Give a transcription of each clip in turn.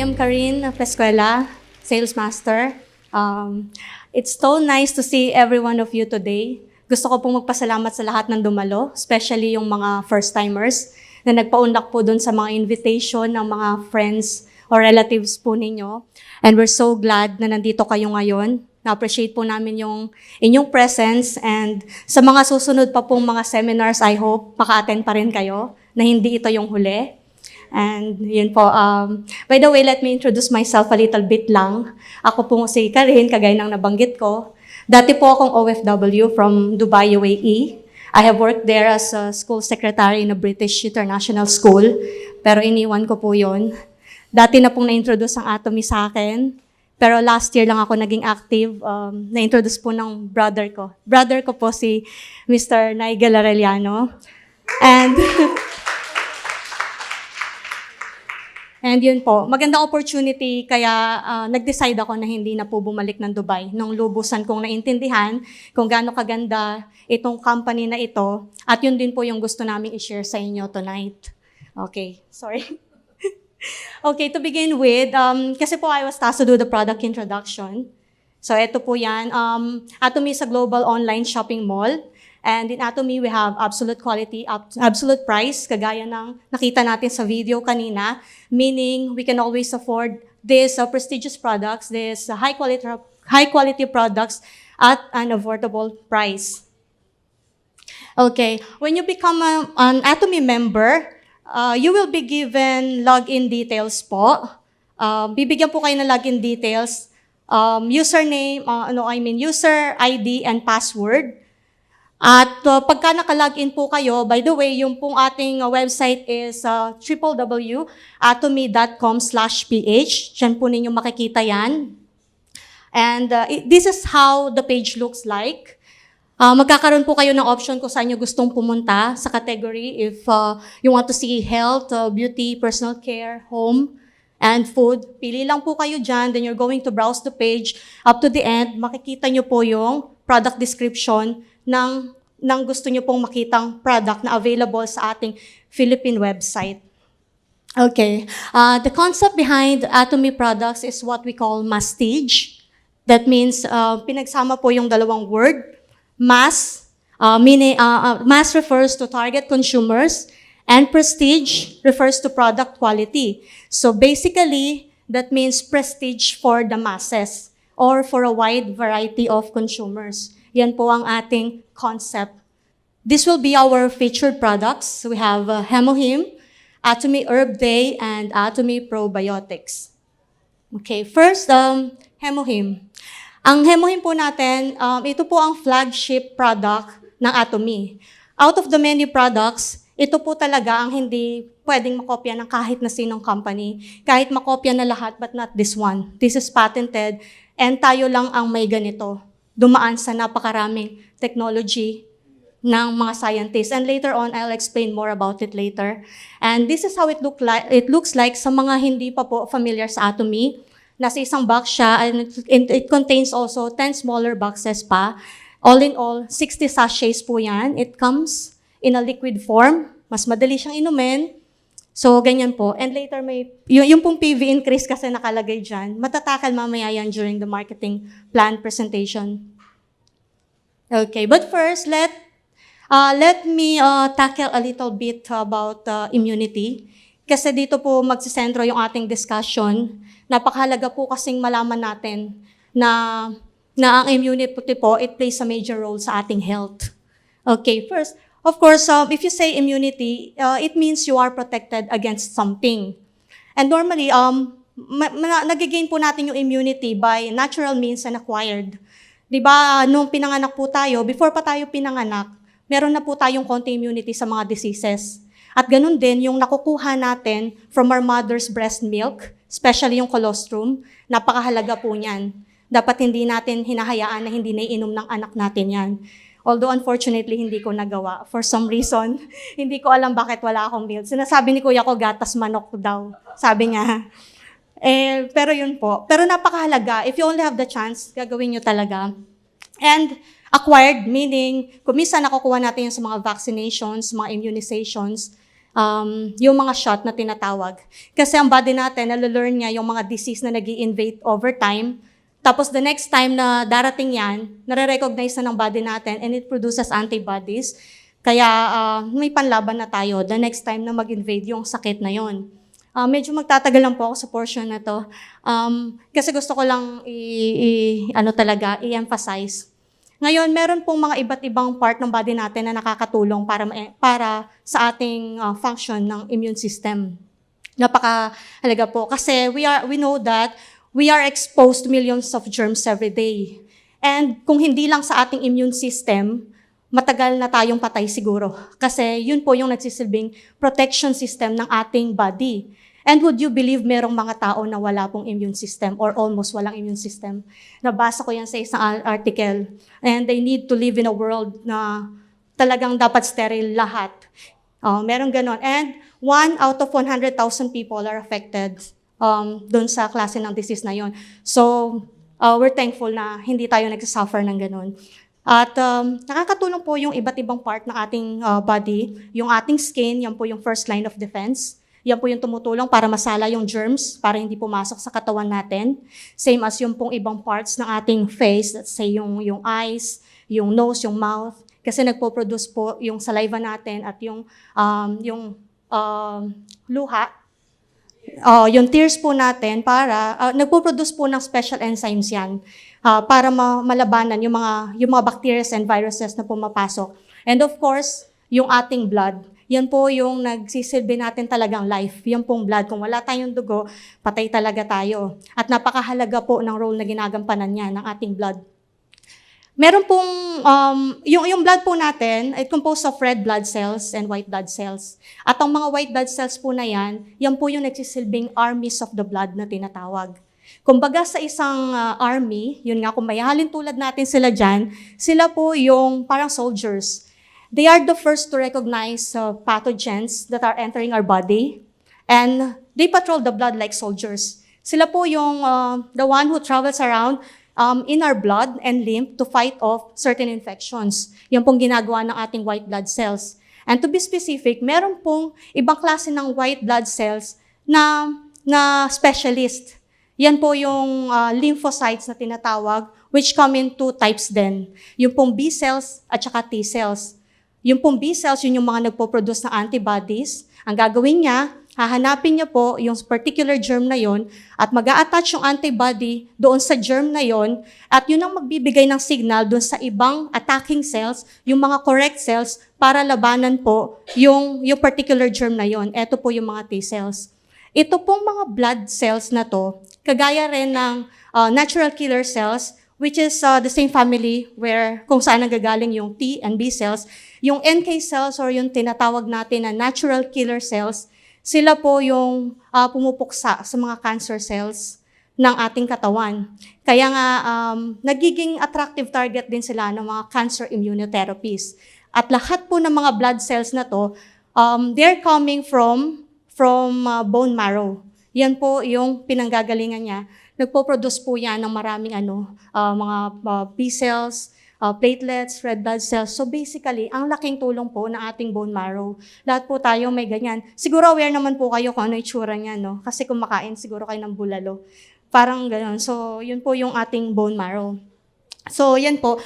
am Karin Pescuela, Sales Master. It's so nice to see every one of you today. Gusto ko pong magpasalamat sa lahat ng dumalo, especially yung mga first-timers na nagpaunlak po dun sa mga invitation ng mga friends or relatives po ninyo. And we're so glad na nandito kayo ngayon. Na-appreciate po namin yung inyong presence, and sa mga susunod pa pong mga seminars, I hope maka-attend pa rin kayo na hindi ito yung huli. And yun po, by the way, let me introduce myself a little bit lang. Ako po si Karin, kagaya ng nabanggit ko. Dati po akong OFW from Dubai, UAE. I have worked there as a school secretary in a British international school, pero iniwan ko po yun. Dati na pong na-introduce ang Atomy sa akin, pero last year lang ako naging active, na-introduce po ng brother ko. Brother ko po si Mr. Nigel Arellano. And yun po, magandang opportunity, kaya nag-decide ako na hindi na po bumalik ng Dubai. Nung lubusan kong naintindihan kung gaano kaganda itong company na ito, at yun din po yung gusto namin i-share sa inyo tonight. Okay, sorry. Okay, to begin with, kasi po I was tasked to do the product introduction. So ito po yan. Atomy is a global online shopping mall. And in Atomy, we have absolute quality, absolute price, kagaya ng nakita natin sa video kanina, meaning we can always afford these prestigious products, these high quality products at an affordable price. Okay, when you become an Atomy member, you will be given login details po. Bibigyan po kayo ng login details, username, user ID and password. At pagka naka-login po kayo, by the way, yung pong ating website is www.atomy.com/ph. Diyan po ninyo makikita yan. And this is how the page looks like. Magkakaroon po kayo ng option kung saan nyo gustong pumunta sa category. If you want to see health, beauty, personal care, home, and food, pili lang po kayo dyan. Then you're going to browse the page up to the end. Makikita nyo po yung product description ng gusto nyo pong makitang product na available sa ating Philippine website. Okay. The concept behind Atomy products is what we call mastige. That means pinagsama po yung dalawang word. Mass, meaning mass refers to target consumers, and prestige refers to product quality. So basically, that means prestige for the masses or for a wide variety of consumers. Yan po ang ating concept. This will be our featured products. We have Hemohim, Atomy Herb Day, and Atomy Probiotics. Okay, first, Hemohim. Ang Hemohim po natin, ito po ang flagship product ng Atomy. Out of the many products, ito po talaga ang hindi pwedeng makopya ng kahit na sinong company. Kahit makopya na lahat, but not this one. This is patented, and tayo lang ang may ganito. Dumaan sa napakaraming technology ng mga scientists. And later on, I'll explain more about it later. And this is how it looks like sa mga hindi pa po familiar sa Atomy. Nasa isang box siya, and it contains also 10 smaller boxes pa. All in all, 60 sachets po yan. It comes in a liquid form. Mas madali siyang inumin. So, ganyan po. And later, yung pong PV increase kasi nakalagay dyan, matatakal mamaya yan during the marketing plan presentation. Okay, but first, let me tackle a little bit about immunity. Kasi dito po magsisentro yung ating discussion. Napakahalaga po kasing malaman natin na ang immunity po, it plays a major role sa ating health. Okay, first, of course, if you say immunity, it means you are protected against something. And normally, nagigain po natin yung immunity by natural means and acquired. Diba, nung pinanganak po tayo, before pa tayo pinanganak, meron na po tayong konti immunity sa mga diseases. At ganun din, yung nakukuha natin from our mother's breast milk, especially yung colostrum, napakahalaga po niyan. Dapat hindi natin hinahayaan na hindi naiinom ng anak natin yan. Although unfortunately, hindi ko nagawa. For some reason, hindi ko alam bakit wala akong milk. Sinasabi ni kuya ko, gatas manok daw. Sabi niya. Pero yun po. Pero napakahalaga. If you only have the chance, gagawin nyo talaga. And acquired, meaning, kung minsan nakukuha natin yung sa mga vaccinations, mga immunizations, yung mga shot na tinatawag. Kasi ang body natin, nalalearn niya yung mga disease na nag-i-invade over time. Tapos the next time na darating yan, nare-recognize na ng body natin and it produces antibodies. Kaya may panlaban na tayo the next time na mag-invade yung sakit na yon. Medyo magtatagal lang po ako sa portion na to. Kasi gusto ko lang i-emphasize. Ngayon, meron pong mga iba't ibang part ng body natin na nakakatulong para sa ating function ng immune system. Napakahalaga po kasi we know that we are exposed to millions of germs every day. And kung hindi lang sa ating immune system, matagal na tayong patay siguro. Kasi yun po yung nagsisilbing protection system ng ating body. And would you believe merong mga tao na wala pong immune system or almost walang immune system? Nabasa ko yan sa isang article. And they need to live in a world na talagang dapat sterile lahat. Merong ganon. And 1 out of 100,000 people are affected doon sa klase ng disease na yon. So, we're thankful na hindi tayo nagsasuffer ng ganon. At nakakatulong po yung iba't ibang part ng ating body. Yung ating skin, yan po yung first line of defense. Yan po yung tumutulong para masala yung germs, para hindi pumasok sa katawan natin. Same as yung pong ibang parts ng ating face, let's say yung eyes, yung nose, yung mouth. Kasi nagpo-produce po yung saliva natin at yung luha. Yung tears po natin para, nagpo-produce po ng special enzymes yan para malabanan yung mga bacteria and viruses na pumapasok. And of course, yung ating blood. Yan po yung nagsisilbi natin talagang life. Yan pong blood. Kung wala tayong dugo, patay talaga tayo. At napakahalaga po ng role na ginagampanan niya ng ating blood. Meron pong, yung blood po natin, it composed of red blood cells and white blood cells. At ang mga white blood cells po na yan po yung nagsisilbing armies of the blood na tinatawag. Kumbaga sa isang army, yun nga, kung mayahalin tulad natin sila dyan, sila po yung parang soldiers. They are the first to recognize pathogens that are entering our body, and they patrol the blood like soldiers. Sila po yung the one who travels around in our blood and lymph to fight off certain infections. Yan pong ginagawa ng ating white blood cells. And to be specific, meron pong ibang klase ng white blood cells na specialist. Yan po yung lymphocytes na tinatawag, which come in 2 types din. Yung pong B cells at saka T cells. Yung pong B cells, yun yung mga nagpo-produce ng antibodies. Ang gagawin niya, hahanapin niya po yung particular germ na yon at mag-a-attach yung antibody doon sa germ na yon at yun ang magbibigay ng signal doon sa ibang attacking cells, yung mga correct cells, para labanan po yung particular germ na yon. Ito po yung mga T cells. Ito pong mga blood cells na to, kagaya rin ng natural killer cells, which is the same family where kung saan nanggagaling yung T and B cells. Yung NK cells or yung tinatawag natin na natural killer cells, sila po yung pumupuksa sa mga cancer cells ng ating katawan. Kaya nga, nagiging attractive target din sila ng mga cancer immunotherapies. At lahat po ng mga blood cells na to, they're coming from bone marrow. Yan po yung pinanggagalingan niya. Nagpo-produce po yan ng maraming mga B cells, platelets, red blood cells. So basically, ang laking tulong po ng ating bone marrow. Lahat po tayo may ganyan. Siguro aware naman po kayo kung ano itsura niya, no? Kasi kumakain siguro kayo ng bulalo. Parang gano'n. So yun po yung ating bone marrow. So yan po,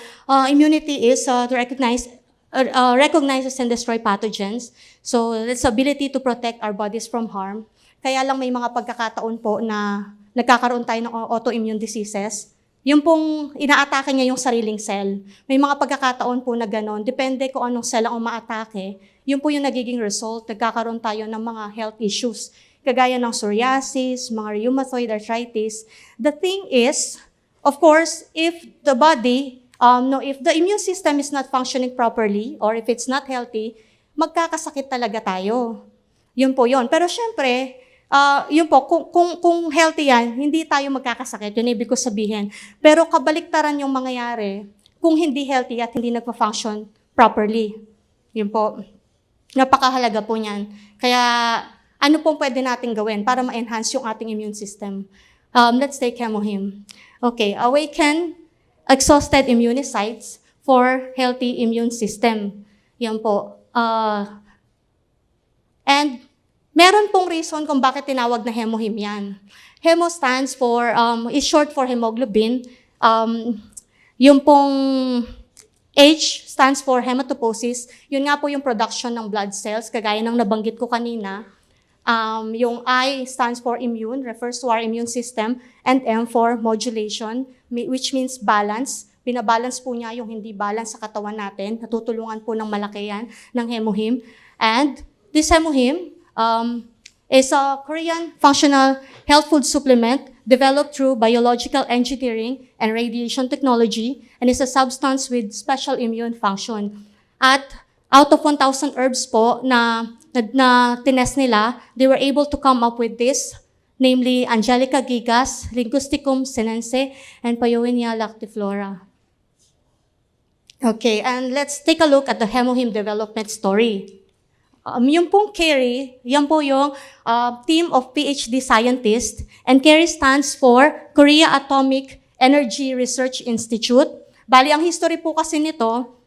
immunity is to recognizes and destroy pathogens. So it's ability to protect our bodies from harm. Kaya lang may mga pagkakataon po na nagkakaroon tayo ng autoimmune diseases. Yung pong inaatake niya yung sariling cell. May mga pagkakataon po na gano'n. Depende kung anong cell ang umaatake. Yun po yung nagiging result. Nagkakaroon tayo ng mga health issues. Kagaya ng psoriasis, mga rheumatoid arthritis. The thing is, of course, if the body, if the immune system is not functioning properly or if it's not healthy, magkakasakit talaga tayo. Yun po yun. Pero syempre, yun po, kung healthy yan, hindi tayo magkakasakit. Yun ibig ko sabihin. Pero kabaliktaran yung mangyayari kung hindi healthy at hindi nagpa-function properly. Yun po. Napakahalaga po niyan. Kaya, ano pong pwede natin gawin para ma-enhance yung ating immune system? Let's take Chemohim. Okay, awaken exhausted immunocytes for healthy immune system. Yan po. And Meron pong reason kung bakit tinawag na hemohim yan. Hemo stands for, is short for hemoglobin. Yung pong H stands for hematopoiesis. Yun nga po yung production ng blood cells, kagaya ng nabanggit ko kanina. Yung I stands for immune, refers to our immune system. And M for modulation, which means balance. Binabalance po niya yung hindi balance sa katawan natin. Natutulungan po ng malaki yan ng hemohim. And this hemohim is a Korean functional health food supplement developed through biological engineering and radiation technology, and is a substance with special immune function. At out of 1,000 herbs po na tinest nila, they were able to come up with this, namely Angelica gigas, Linguisticum sinense, and Paeonia lactiflora. Okay, and let's take a look at the hemohim development story. Yung pong KERI, yan po yung team of PhD scientists, and KERI stands for Korea Atomic Energy Research Institute. Bali, ang history po kasi nito,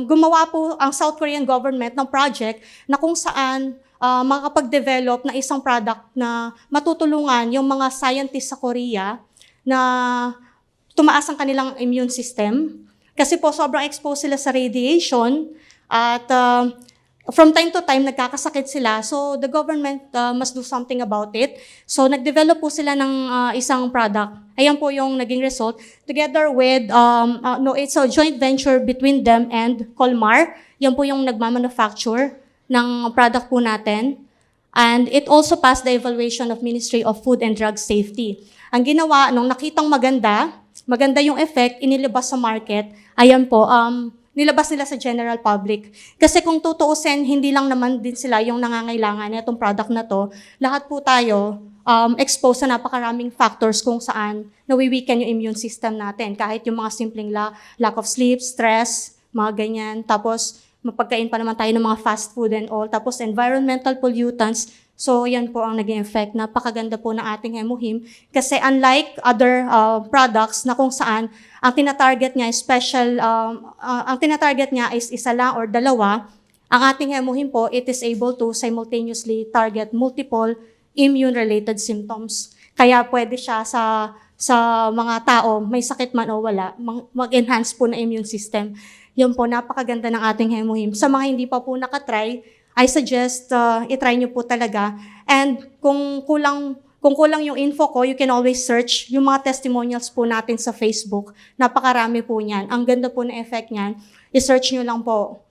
gumawa po ang South Korean government ng project na kung saan makakapag-develop na isang product na matutulungan yung mga scientists sa Korea na tumaas ang kanilang immune system. Kasi po sobrang exposed sila sa radiation at from time to time, nagkakasakit sila. So, the government must do something about it. So, nag-develop po sila ng isang product. Ayan po yung naging result. Together with, it's a joint venture between them and Colmar. Yan po yung nagmamanufacture ng product po natin. And it also passed the evaluation of Ministry of Food and Drug Safety. Ang ginawa, nung nakitang maganda yung effect, inilabas sa market. Ayan po, nilabas nila sa general public. Kasi kung tutuusin, hindi lang naman din sila yung nangangailangan na itong product na to. Lahat po tayo exposed sa napakaraming factors kung saan nawi-weaken yung immune system natin. Kahit yung mga simpleng lack of sleep, stress, mga ganyan. Tapos, mapagkain pa naman tayo ng mga fast food and all. Tapos, environmental pollutants. So, yan po ang naging effect. Napakaganda po ng ating hemohim. Kasi unlike other products na kung saan ang tinatarget niya is isa lang or dalawa, ang ating hemohim po, it is able to simultaneously target multiple immune-related symptoms. Kaya pwede siya sa mga tao, may sakit man o wala, mag-enhance po na immune system. Yun po, napakaganda ng ating hemohim. Sa mga hindi pa po nakatry, I suggest itry nyo po talaga. And kung kulang yung info ko, you can always search yung mga testimonials po natin sa Facebook. Napakarami po niyan. Ang ganda po ng effect niyan. I-search nyo lang po.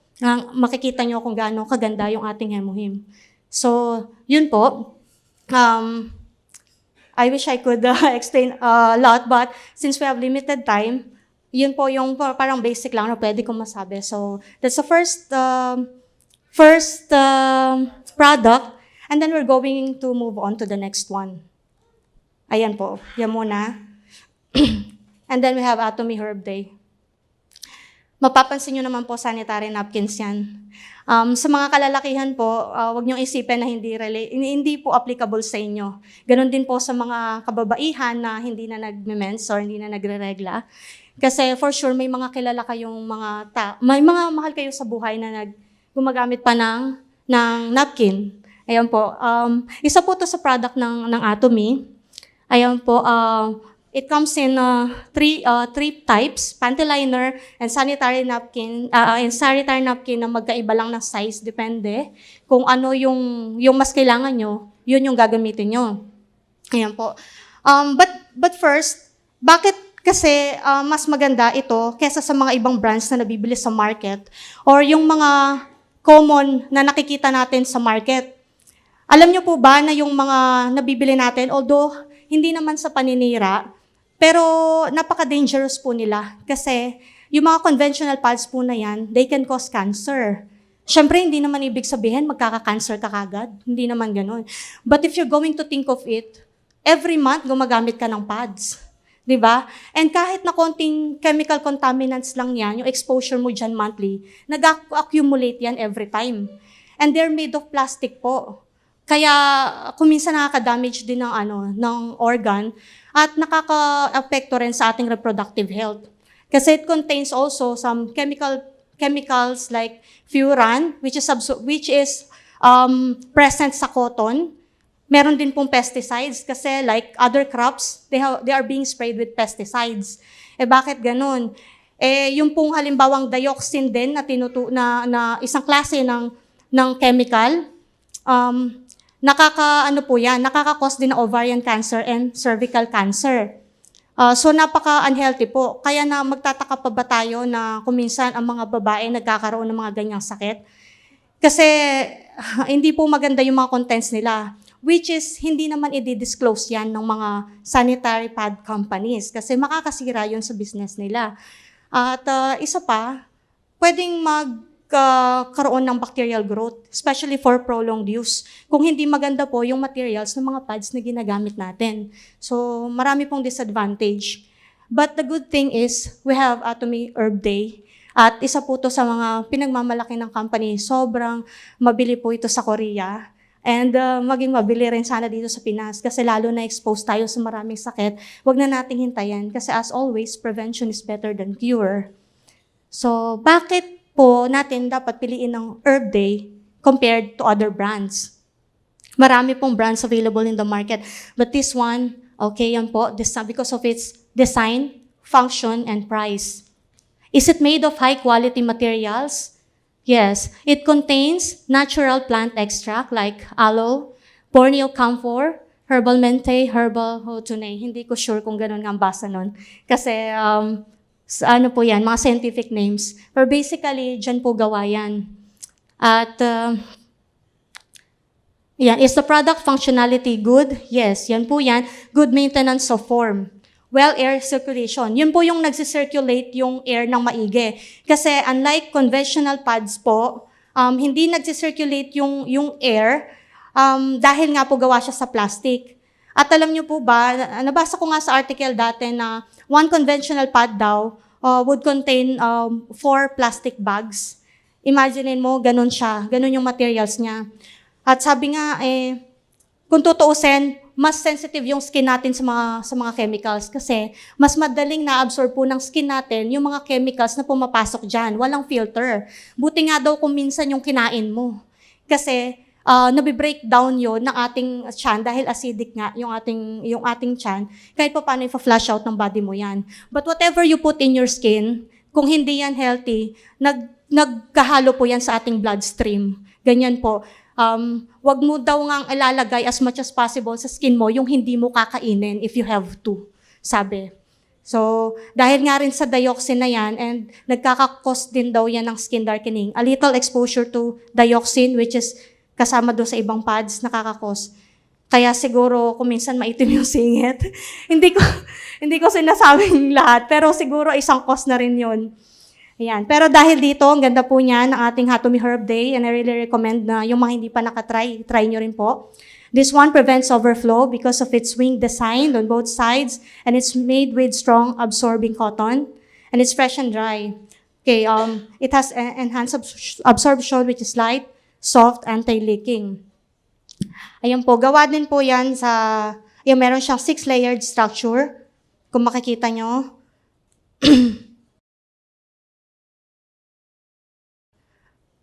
Makikita nyo kung gaano kaganda yung ating hemohim. So, yun po. I wish I could explain a lot, but since we have limited time, yun po yung parang basic lang na pwede kong masabi. So, that's the first product, and then we're going to move on to the next one. Ayan po, yan muna. And then we have Atomy Herb Day. Mapapansin nyo naman po sanitary napkins yan. Sa mga kalalakihan po, wag nyo isipin na hindi po applicable sa inyo. Ganon din po sa mga kababaihan na hindi na nagme-mens or hindi na nagre-regla. Kasi for sure, may mga kilala kayong may mga mahal kayo sa buhay na gumagamit pa ng napkin. Ayan po. Isa po to sa product ng Atomy. Ayan po. It comes in three types: panty liner and sanitary napkin. Sanitary napkin na magkaiba lang ng size, depende kung ano yung mas kailangan nyo, yun yung gagamitin nyo. Ayan po. But first, bakit kasi mas maganda ito kesa sa mga ibang brands na nabibili sa market or yung mga common na nakikita natin sa market? Alam nyo po ba na yung mga nabibili natin, although hindi naman sa paninira, pero napaka-dangerous po nila kasi yung mga conventional pads po na yan, they can cause cancer. Siyempre, hindi naman ibig sabihin magkaka-cancer ka kagad. Hindi naman ganun. But if you're going to think of it, every month gumagamit ka ng pads. Diba? And kahit na konting chemical contaminants lang yan, yung exposure mo dyan monthly, nag-accumulate yan every time. And they're made of plastic po. Kaya kung minsan nakaka-damage din ng organ at nakaka-apekto rin sa ating reproductive health. Kasi it contains also some chemicals like furan, which is present sa cotton. Meron din pong pesticides kasi like other crops, they are being sprayed with pesticides. Bakit ganun? Yung pong halimbawang dioxin din na isang klase ng chemical, nakaka-cause din ng ovarian cancer and cervical cancer. So napaka-unhealthy po. Kaya na magtataka pa ba tayo na kuminsan ang mga babae nagkakaroon ng mga ganyang sakit? Kasi hindi po maganda yung mga contents nila. Which is, hindi naman i-disclose yan ng mga sanitary pad companies kasi makakasira yun sa business nila. At isa pa, pwedeng magkaroon ng bacterial growth, especially for prolonged use. Kung hindi maganda po yung materials ng mga pads na ginagamit natin. So, marami pong disadvantage. But the good thing is, we have Atomy Herb Day. At isa po to sa mga pinagmamalaki ng company. Sobrang mabili po ito sa Korea. And maging mabili rin sana dito sa Pinas kasi lalo na expose tayo sa maraming sakit. Huwag na nating hintayin kasi as always, prevention is better than cure. So, bakit po natin dapat piliin ng Herb Day compared to other brands? Marami pong brands available in the market. But this one, okay, yan po, because of its design, function, and price. Is it made of high-quality materials? Yes, it contains natural plant extract like aloe, Borneo camphor, herbal mente, herbal hotune. Hindi ko sure kung ganun nga ang basa nun. Kasi, ano po yan, mga scientific names. But basically, dyan po gawa yan. At, yan, is the product functionality good? Yes, yan po yan. Good maintenance of form. Well, air circulation. Yun po yung nagsisirculate yung air ng maigi. Kasi unlike conventional pads po, hindi nagsisirculate yung air dahil nga po gawa siya sa plastic. At alam niyo po ba, nabasa ko nga sa article dati na one conventional pad daw would contain 4 plastic bags. Imagine mo, ganun siya. Ganun yung materials niya. At sabi nga, kung tutuusin, mas sensitive yung skin natin sa mga chemicals kasi mas madaling na-absorb po ng skin natin yung mga chemicals na pumapasok dyan. Walang filter. Buti nga daw kung minsan yung kinain mo. Kasi nabi-break down yun ng ating tiyan dahil acidic nga yung ating tiyan. Kahit pa paano i-flush out ng body mo yan. But whatever you put in your skin, kung hindi yan healthy, nagkahalo po yan sa ating bloodstream. Ganyan po. Wag mo daw ngang ilalagay as much as possible sa skin mo yung hindi mo kakainin if you have to, sabi. So, dahil nga rin sa dioxin na yan, and nagkakakos din daw yan ng skin darkening. A little exposure to dioxin, which is kasama doon sa ibang pads, nakakakos. Kaya siguro, kung minsan maitim yung singit, hindi ko sinasabing lahat, pero siguro isang cause na rin yun. Ayan. Pero dahil dito, ang ganda po niyan ng ating Atomy Herb Day, and I really recommend na yung mga hindi pa nakatry, try nyo rin po. This one prevents overflow because of its wing design on both sides, and it's made with strong absorbing cotton, and it's fresh and dry. Okay, it has enhanced absorption, which is light, soft, anti-leaking. Ayan po, gawa din po yan sa, meron siyang 6-layered structure, kung makikita nyo.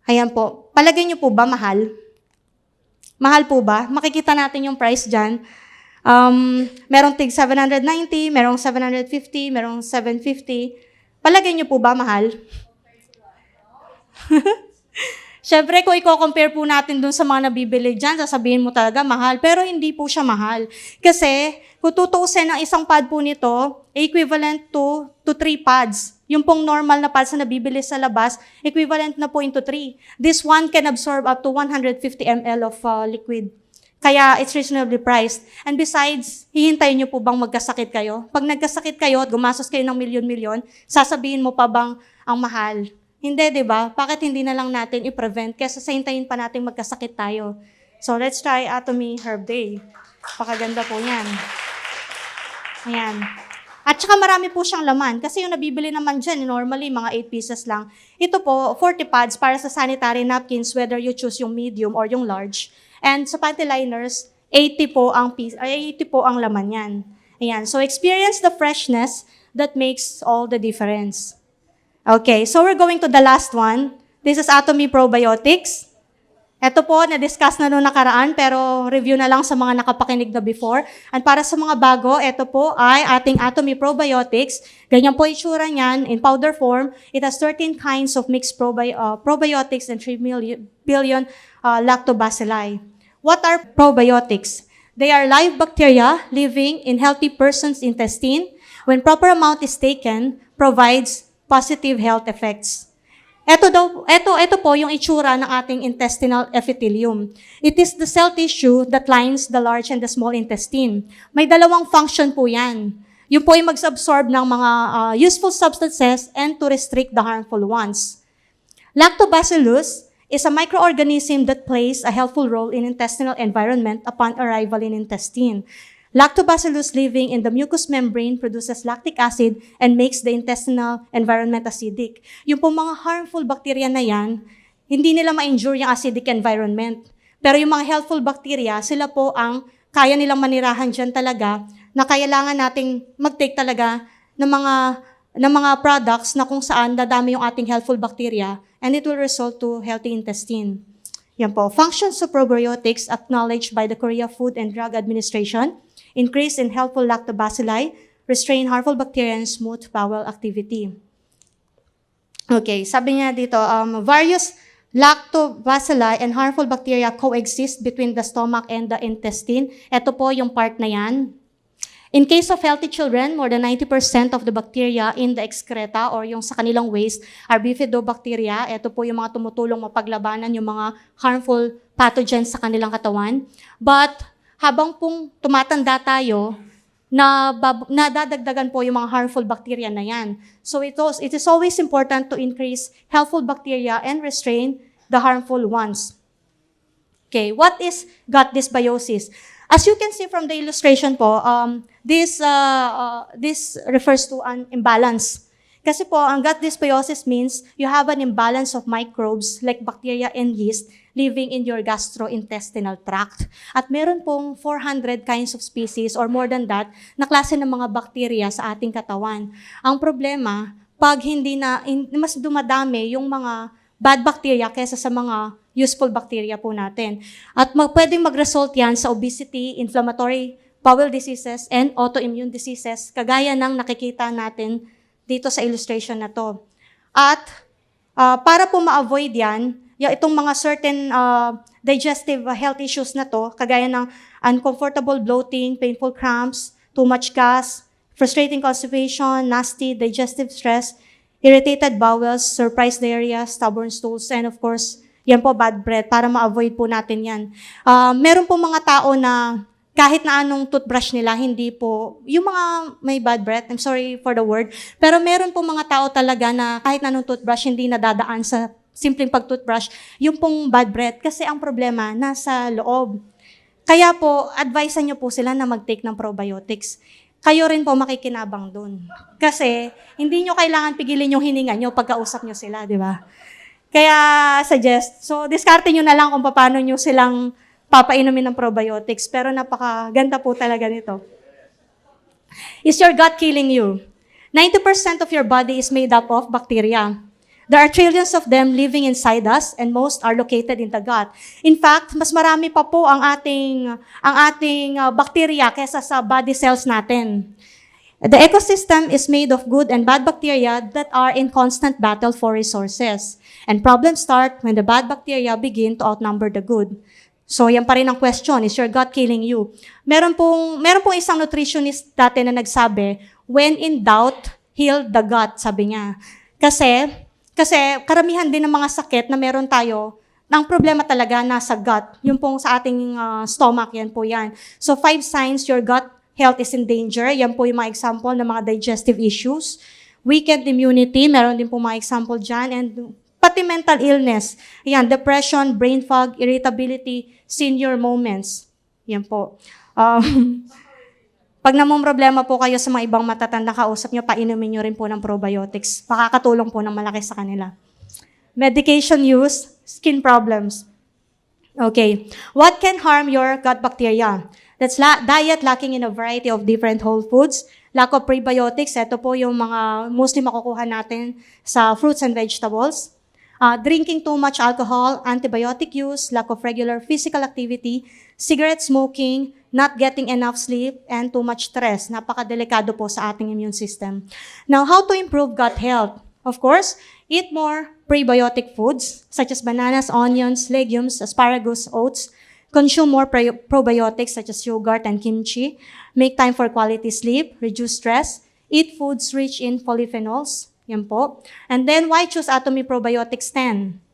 Ayan po. Palagay niyo po ba mahal? Mahal po ba? Makikita natin yung price dyan. Merong tig 790, merong 750, merong 750. Palagay niyo po ba mahal? Siyempre, kung i-compare po natin dun sa mga nabibili dyan, sasabihin mo talaga mahal. Pero hindi po siya mahal. Kasi, kung tutuusin ang isang pad po nito, equivalent to 3 pads. Yung pong normal na pads na nabibili sa labas, equivalent na po into 3. This one can absorb up to 150 ml of liquid. Kaya it's reasonably priced. And besides, hihintayin nyo po bang magkasakit kayo? Pag nagkasakit kayo at gumastos kayo ng milyon-milyon, sasabihin mo pa bang ang mahal? Hindi, di ba? Bakit hindi na lang natin i-prevent? Kesa sa hintayin pa natin magkasakit tayo. So let's try Atomy Herb Day. Pakaganda po yan. Ayan. At saka marami po siyang laman. Kasi yung nabibili naman dyan, normally mga 8 pieces lang. Ito po, 40 pads para sa sanitary napkins, whether you choose yung medium or yung large. And sa panty liners, 80 po ang laman yan. Ayan. So experience the freshness that makes all the difference. Okay, so we're going to the last one. This is Atomy Probiotics. Ito po, na-discuss na noong nakaraan, pero review na lang sa mga nakapakinig na before. And para sa mga bago, ito po ay ating Atomy Probiotics. Ganyan po itsura niyan in powder form. It has 13 kinds of mixed probiotics and 3 billion lactobacilli. What are probiotics? They are live bacteria living in healthy person's intestine. When proper amount is taken, provides positive health effects. Ito po yung itsura ng ating intestinal epithelium. It is the cell tissue that lines the large and the small intestine. May dalawang function po yan. Yung po yung mag-absorb ng mga useful substances and to restrict the harmful ones. Lactobacillus is a microorganism that plays a helpful role in intestinal environment upon arrival in intestine. Lactobacillus living in the mucous membrane produces lactic acid and makes the intestinal environment acidic. Yung po mga harmful bacteria na yan, hindi nila ma-endure yung acidic environment. Pero yung mga helpful bacteria, sila po ang kaya nilang manirahan dyan talaga, na kailangan nating mag-take talaga ng mga products na kung saan dadami yung ating helpful bacteria and it will result to healthy intestine. Yan po. Functions of probiotics acknowledged by the Korea Food and Drug Administration: increase in helpful lactobacilli, restrain harmful bacteria, and smooth bowel activity. Okay, sabi niya dito, various lactobacilli and harmful bacteria coexist between the stomach and the intestine. Ito po yung part na yan. In case of healthy children, more than 90% of the bacteria in the excreta or yung sa kanilang waste are bifidobacteria. Ito po yung mga tumutulong mapaglabanan yung mga harmful pathogens sa kanilang katawan. But habang pong tumatanda tayo, nadadagdagan po yung mga harmful bacteria na yan. So it is always important to increase helpful bacteria and restrain the harmful ones. Okay, what is gut dysbiosis? As you can see from the illustration po, this refers to an imbalance. Kasi po, ang gut dysbiosis means you have an imbalance of microbes like bacteria and yeast living in your gastrointestinal tract. At meron pong 400 kinds of species or more than that na klase ng mga bacteria sa ating katawan. Ang problema, pag mas dumadami yung mga bad bacteria kaysa sa mga useful bacteria po natin. At pwedeng mag-result yan sa obesity, inflammatory bowel diseases, and autoimmune diseases, kagaya ng nakikita natin dito sa illustration na to. At para po ma-avoid yan, itong mga certain digestive health issues na to, kagaya ng uncomfortable bloating, painful cramps, too much gas, frustrating constipation, nasty digestive stress, irritated bowels, surprise diarrhea, stubborn stools, and of course, yan po, bad breath, para ma-avoid po natin yan. Meron po mga tao na kahit na anong toothbrush nila, hindi po, yung mga may bad breath, I'm sorry for the word, pero meron po mga tao talaga na kahit na anong toothbrush, hindi nadadaan sa simpleng pag-toothbrush, yung pong bad breath, kasi ang problema, nasa loob. Kaya po, advisean nyo po sila na mag-take ng probiotics. Kayo rin po makikinabang dun. Kasi, hindi nyo kailangan pigilin yung hininga nyo pagkausap nyo sila, di ba? Kaya, suggest. So, diskarte nyo na lang kung paano nyo silang papainumin ng probiotics. Pero napakaganda po talaga nito. Is your gut killing you? 90% of your body is made up of bacteria. There are trillions of them living inside us and most are located in the gut. In fact, mas marami pa po ang ating bacteria kaysa sa body cells natin. The ecosystem is made of good and bad bacteria that are in constant battle for resources. And problems start when the bad bacteria begin to outnumber the good. So, yan pa rin ang question, is your gut killing you? Meron pong isang nutritionist dati na nagsabi, when in doubt, heal the gut, sabi niya. Kasi karamihan din ng mga sakit na meron tayo, ang problema talaga nasa gut. Yung pong sa ating stomach, yan po yan. So, 5 signs your gut health is in danger. Yan po yung mga example ng mga digestive issues. Weakened immunity, meron din po mga example dyan. And pati mental illness. Yan, depression, brain fog, irritability, senior moments. Yan po. Pag namumroblema po kayo sa mga ibang matatanda kausap nyo, painumin nyo rin po ng probiotics. Makakatulong po ng malaki sa kanila. Medication use, skin problems. Okay. What can harm your gut bacteria? That's diet lacking in a variety of different whole foods, lack of prebiotics, ito po yung mga mostly makukuha natin sa fruits and vegetables. drinking too much alcohol, antibiotic use, lack of regular physical activity, cigarette smoking, not getting enough sleep, and too much stress. Napakadelikado po sa ating immune system. Now, how to improve gut health? Of course, eat more prebiotic foods such as bananas, onions, legumes, asparagus, oats. Consume more probiotics such as yogurt and kimchi. Make time for quality sleep, reduce stress. Eat foods rich in polyphenols. Yan po. And then, why choose Atomy Probiotics 10?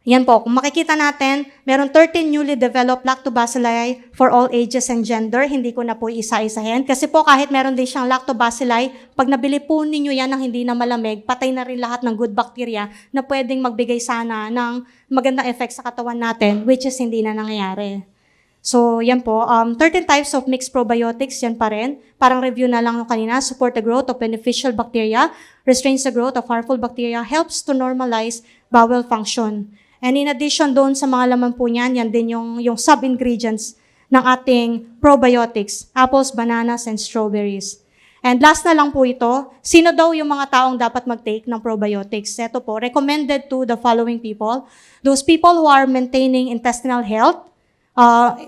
Yan po. Kung makikita natin, meron 13 newly developed lactobacilli for all ages and gender. Hindi ko na po isa-isahin. Kasi po kahit meron din siyang lactobacilli, pag nabili po ninyo yan ng hindi na malamig, patay na rin lahat ng good bacteria na pwedeng magbigay sana ng magandang effect sa katawan natin, which is hindi na nangyayari. So, yan po. 13 types of mixed probiotics, yan pa rin. Parang review na lang nung kanina. Support the growth of beneficial bacteria, restrains the growth of harmful bacteria, helps to normalize bowel function. And in addition doon sa mga laman po niyan, yan din yung sub-ingredients ng ating probiotics, apples, bananas, and strawberries. And last na lang po ito, sino daw yung mga taong dapat mag-take ng probiotics? Ito po, recommended to the following people. Those people who are maintaining intestinal health,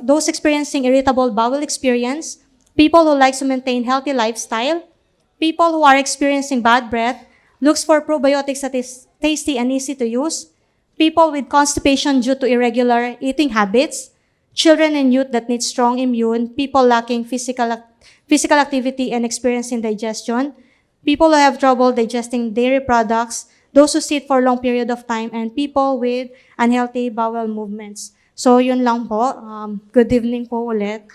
those experiencing irritable bowel experience, people who like to maintain healthy lifestyle, people who are experiencing bad breath, looks for probiotics that is tasty and easy to use, people with constipation due to irregular eating habits, children and youth that need strong immune, people lacking physical activity and experiencing digestion, people who have trouble digesting dairy products, those who sit for a long period of time, and people with unhealthy bowel movements. So, yun lang po. Good evening po ulit.